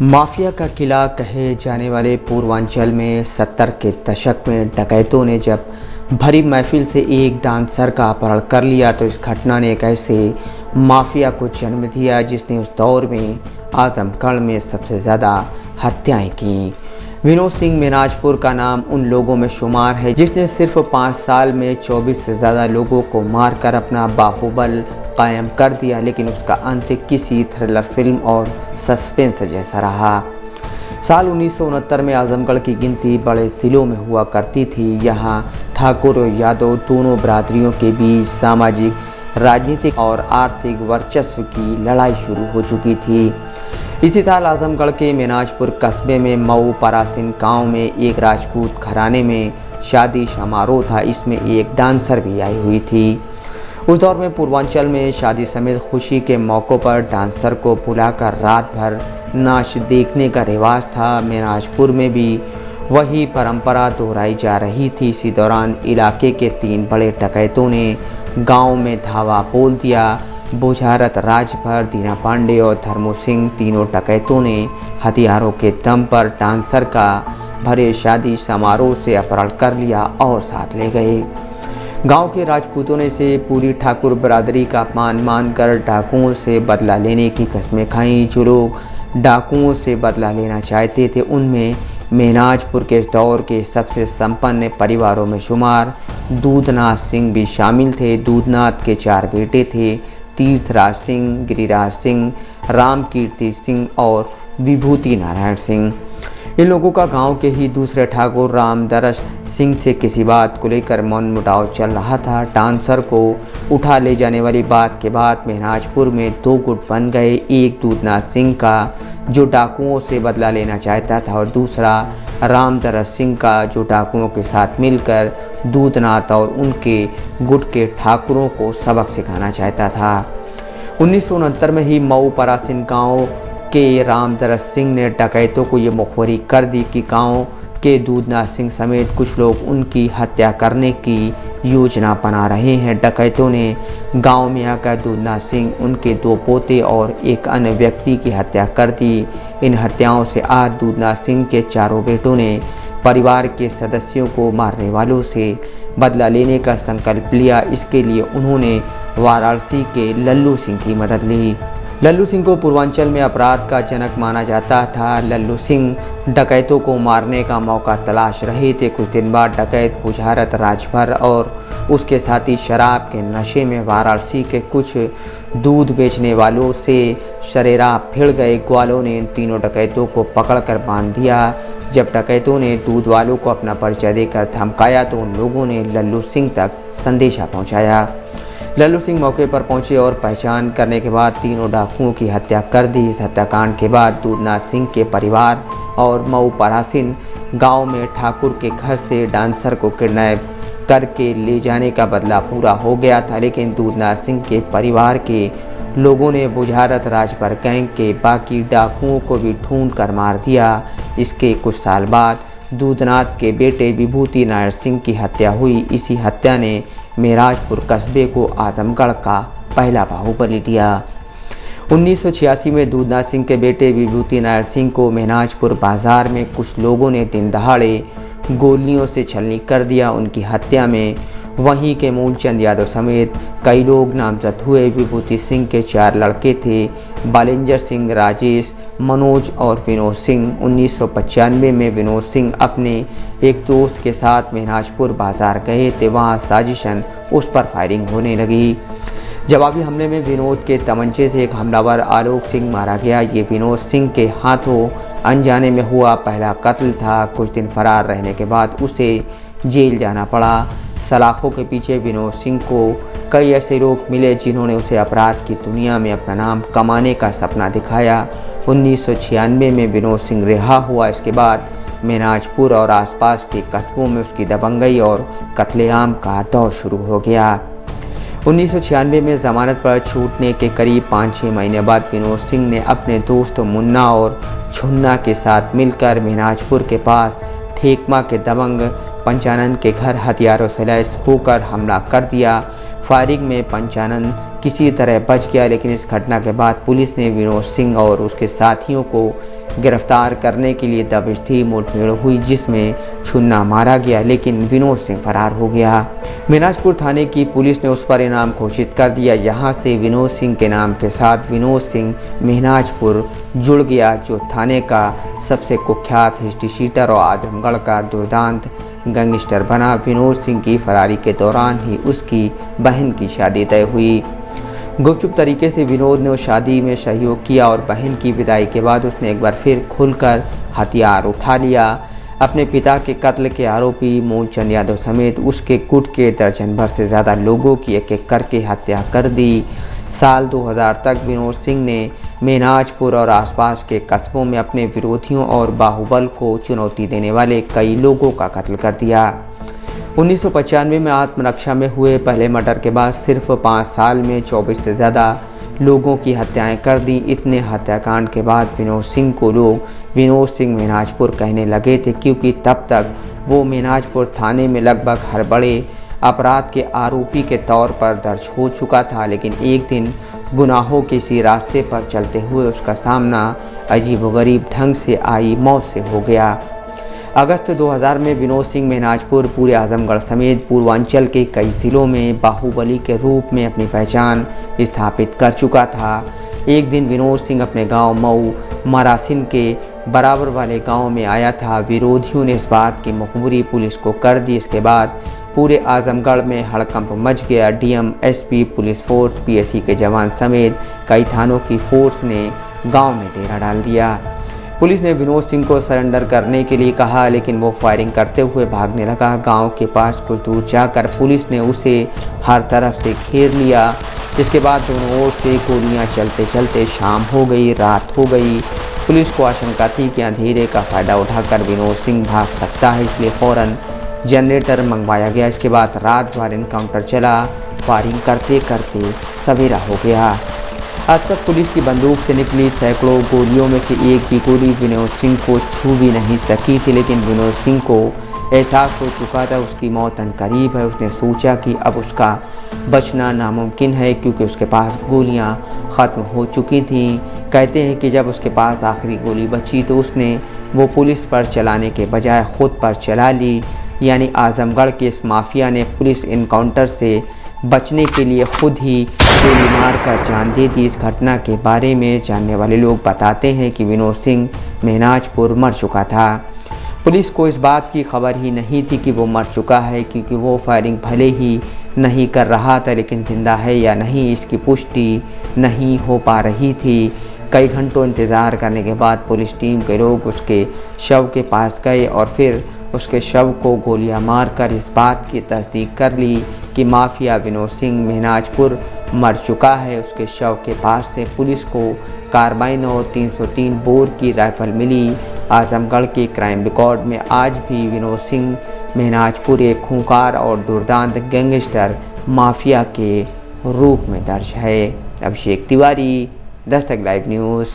Mafia का किला कहे जाने वाले पूर्वांचल में 70 के दशक में डकैतों ने जब भरी महफिल से एक डांसर का अपहरण कर लिया तो इस घटना ने एक ऐसे माफिया को जन्म दिया जिसने उस दौर में आजमगढ़ में सबसे ज़्यादा हत्याएं की। विनोद सिंह मिनाजपुर का नाम उन लोगों में शुमार है जिसने सिर्फ 5 साल में 24 से ज़्यादा लोगों को मारकर अपना बाहुबल कायम कर दिया, लेकिन उसका अंत किसी थ्रिलर फिल्म और सस्पेंस जैसा रहा। साल 1969 में आजमगढ़ की गिनती बड़े ज़िलों में हुआ करती थी। यहाँ ठाकुर और यादव दोनों बरादरियों के बीच सामाजिक, राजनीतिक और आर्थिक वर्चस्व की लड़ाई शुरू हो चुकी थी। इसी साल आजमगढ़ के मिनाजपुर कस्बे में मऊ परासिन गांव में एक राजपूत घराने में शादी समारोह था। इसमें एक डांसर भी आई हुई थी। उस दौर में पूर्वांचल में शादी समेत खुशी के मौक़ों पर डांसर को बुलाकर रात भर नाच देखने का रिवाज था। मिनाजपुर में भी वही परंपरा दोहराई जा रही थी। इसी दौरान इलाके के 3 बड़े डकैतों ने गांव में धावा बोल दिया। बुझारत राजभर, दीना पांडे और धर्मो सिंह तीनों डकैतों ने हथियारों के दम पर डांसर का भरे शादी समारोह से अपहरण कर लिया और साथ ले गए। गांव के राजपूतों ने इसे पूरी ठाकुर बरादरी का अपमान मानकर डाकुओं से बदला लेने की कस्में खाईं। जो लोग डाकुओं से बदला लेना चाहते थे उनमें मिनाजपुर के इस दौर के सबसे संपन्न परिवारों में शुमार दूधनाथ सिंह भी शामिल थे। दूधनाथ के 4 बेटे थे, तीर्थराज सिंह, गिरिराज सिंह, राम कीर्ति सिंह और विभूति नारायण सिंह। इन लोगों का गांव के ही दूसरे ठाकुर रामदरस सिंह से किसी बात को लेकर मनमुटाव चल रहा था। डांसर को उठा ले जाने वाली बात के बाद मिनाजपुर में 2 गुट बन गए। एक दूधनाथ सिंह का जो डाकुओं से बदला लेना चाहता था और दूसरा रामदरस सिंह का जो डाकुओं के साथ मिलकर दूधनाथ और उनके गुट के ठाकुरों को सबक सिखाना चाहता था। 1969 में ही मऊ परासिन गांव के रामदरस सिंह ने डकैतों को ये मुखबरी कर दी कि गांव के दूधनाथ सिंह समेत कुछ लोग उनकी हत्या करने की योजना बना रहे हैं। डकैतों ने गांव में आकर दूधनाथ सिंह, उनके 2 पोते और एक अन्य व्यक्ति की हत्या कर दी। इन हत्याओं से आज दूधनाथ सिंह के 4 बेटों ने परिवार के सदस्यों को मारने वालों से बदला लेने का संकल्प लिया। इसके लिए उन्होंने वाराणसी के लल्लू सिंह की मदद ली। लल्लू सिंह को पूर्वांचल में अपराध का जनक माना जाता था। लल्लू सिंह डकैतों को मारने का मौका तलाश रहे थे। कुछ दिन बाद डकैत बुझारत राजभर और उसके साथी शराब के नशे में वाराणसी के कुछ दूध बेचने वालों से शरेराब भिड़ गए। ग्वालों ने इन तीनों डकैतों को पकड़कर बांध दिया। जब डकैतों ने दूध वालों को अपना परिचय देकर धमकाया तो उन लोगों ने लल्लू सिंह तक संदेशा पहुंचाया। लल्लू सिंह मौके पर पहुंचे और पहचान करने के बाद तीनों डाकुओं की हत्या कर दी। इस हत्याकांड के बाद दूधनाथ सिंह के परिवार और मऊ परासिन गांव में ठाकुर के घर से डांसर को किडनैप करके ले जाने का बदला पूरा हो गया था। लेकिन दूधनाथ सिंह के परिवार के लोगों ने बुझारत राजभर गैंग के बाकी डाकुओं को भी ढूंढ कर मार दिया। इसके कुछ साल बाद दूधनाथ के बेटे विभूति नारायण सिंह की हत्या हुई। इसी हत्या ने मिनाजपुर कस्बे को आजमगढ़ का पहला बाहुबली दिया। 1986 में दूधनाथ सिंह के बेटे विभूति नारायण सिंह को मिनाजपुर बाजार में कुछ लोगों ने दिन दहाड़े गोलियों से छलनी कर दिया। उनकी हत्या में वहीं के मूलचंद यादव समेत कई लोग नामजद हुए। विभूति सिंह के 4 लड़के थे, बालिंजर सिंह, राजेश, मनोज और विनोद सिंह। 1995 में विनोद सिंह अपने एक दोस्त के साथ मिनाजपुर बाजार गए थे। वहां साजिशन उस पर फायरिंग होने लगी। जवाबी हमले में विनोद के तमंचे से एक हमलावर आलोक सिंह मारा गया। ये विनोद सिंह के हाथों अनजाने में हुआ पहला कत्ल था। कुछ दिन फरार रहने के बाद उसे जेल जाना पड़ा। सलाखों के पीछे विनोद सिंह को कई ऐसे लोग मिले जिन्होंने उसे अपराध की दुनिया में अपना नाम कमाने का सपना दिखाया। 1996 में विनोद सिंह रिहा हुआ। इसके बाद मिनाजपुर और आसपास के कस्बों में उसकी दबंगई और कत्लेआम का दौर शुरू हो गया। 1996 में जमानत पर छूटने के करीब 5-6 महीने बाद विनोद सिंह ने अपने दोस्त मुन्ना और छुन्ना के साथ मिलकर मिनाजपुर के पास ठेकमा के दबंग पंचानन के घर हथियारों से लैस होकर हमला कर दिया। फायरिंग में पंचानन किसी तरह बच गया, लेकिन इस घटना के बाद पुलिस ने विनोद सिंह और उसके साथियों को गिरफ्तार करने के लिए दबिश दी। मुठभेड़ हुई जिसमें छुन्ना मारा गया, लेकिन विनोद सिंह फरार हो गया। मेहनाजपुर थाने की पुलिस ने उस पर इनाम घोषित कर दिया। यहाँ से विनोद सिंह के नाम के साथ विनोद सिंह मेहनाजपुर जुड़ गया, जो थाने का सबसे कुख्यात हिस्ट्री शीटर और आजमगढ़ का दुर्दांत गैंगस्टर बना। विनोद सिंह की फरारी के दौरान ही उसकी बहन की शादी तय हुई। गुपचुप तरीके से विनोद ने उस शादी में सहयोग किया और बहन की विदाई के बाद उसने एक बार फिर खुलकर हथियार उठा लिया। अपने पिता के कत्ल के आरोपी मूलचंद यादव समेत उसके गुट के दर्जन भर से ज़्यादा लोगों की एक एक करके हत्या कर दी। साल 2000 तक विनोद सिंह ने मेहनाजपुर और आसपास के कस्बों में अपने विरोधियों और बाहुबल को चुनौती देने वाले कई लोगों का कत्ल कर दिया। 1995 में आत्मरक्षा में हुए पहले मर्डर के बाद सिर्फ 5 साल में 24 से ज़्यादा लोगों की हत्याएं कर दी। इतने हत्याकांड के बाद विनोद सिंह को लोग विनोद सिंह मेहनाजपुर कहने लगे थे, क्योंकि तब तक वो मेहनाजपुर थाने में लगभग हर बड़े अपराध के आरोपी के तौर पर दर्ज हो चुका था। लेकिन एक दिन गुनाहों के इसी रास्ते पर चलते हुए उसका सामना अजीबोगरीब ढंग से आई मौत से हो गया। अगस्त 2000 में विनोद सिंह मेहनाजपुर पूरे आजमगढ़ समेत पूर्वांचल के कई जिलों में बाहुबली के रूप में अपनी पहचान स्थापित कर चुका था। एक दिन विनोद सिंह अपने गांव मऊ मरासिन के बराबर वाले गांव में आया था। विरोधियों ने इस बात की मुखबिरी पुलिस को कर दी। इसके बाद पूरे आजमगढ़ में हड़कंप मच गया। DM, SP, police force, PAC के जवान समेत कई थानों की फोर्स ने गांव में डेरा डाल दिया। पुलिस ने विनोद सिंह को सरेंडर करने के लिए कहा, लेकिन वो फायरिंग करते हुए भागने लगा। गांव के पास कुछ दूर जाकर पुलिस ने उसे हर तरफ से घेर लिया। जिसके बाद दोनों ओर से गोलियां चलते चलते शाम हो गई, रात हो गई। पुलिस को आशंका थी कि अंधेरे का फ़ायदा उठाकर विनोद सिंह भाग सकता है, इसलिए फ़ौरन जनरेटर मंगवाया गया। इसके बाद रात भर इनकाउंटर चला। फायरिंग करते करते सवेरा हो गया। आज तक पुलिस की बंदूक से निकली सैकड़ों गोलियों में से एक भी गोली विनोद सिंह को छू भी नहीं सकी थी, लेकिन विनोद सिंह को एहसास हो चुका था उसकी मौत करीब है। उसने सोचा कि अब उसका बचना नामुमकिन है, क्योंकि उसके पास गोलियां ख़त्म हो चुकी थीं। कहते हैं कि जब उसके पास आखिरी गोली बची तो उसने वो पुलिस पर चलाने के बजाय खुद पर चला ली। यानी आजमगढ़ के इस माफिया ने पुलिस इनकाउंटर से बचने के लिए खुद ही गोली मार कर जान दे दी। इस घटना के बारे में जानने वाले लोग बताते हैं कि विनोद सिंह मेहनाजपुर मर चुका था। पुलिस को इस बात की खबर ही नहीं थी कि वो मर चुका है, क्योंकि वो फायरिंग भले ही नहीं कर रहा था, लेकिन जिंदा है या नहीं इसकी पुष्टि नहीं हो पा रही थी। कई घंटों इंतज़ार करने के बाद पुलिस टीम के लोग उसके शव के पास गए और फिर उसके शव को गोलियां मारकर इस बात की तस्दीक कर ली कि माफिया विनोद सिंह मेहनाजपुर मर चुका है। उसके शव के पास से पुलिस को कार्बाइन और 303 बोर की राइफल मिली। आजमगढ़ के क्राइम रिकॉर्ड में आज भी विनोद सिंह मेहनाजपुर एक खूंखार और दुर्दांत गैंगस्टर माफिया के रूप में दर्ज है। Abhishek Tiwari, Dastak live news.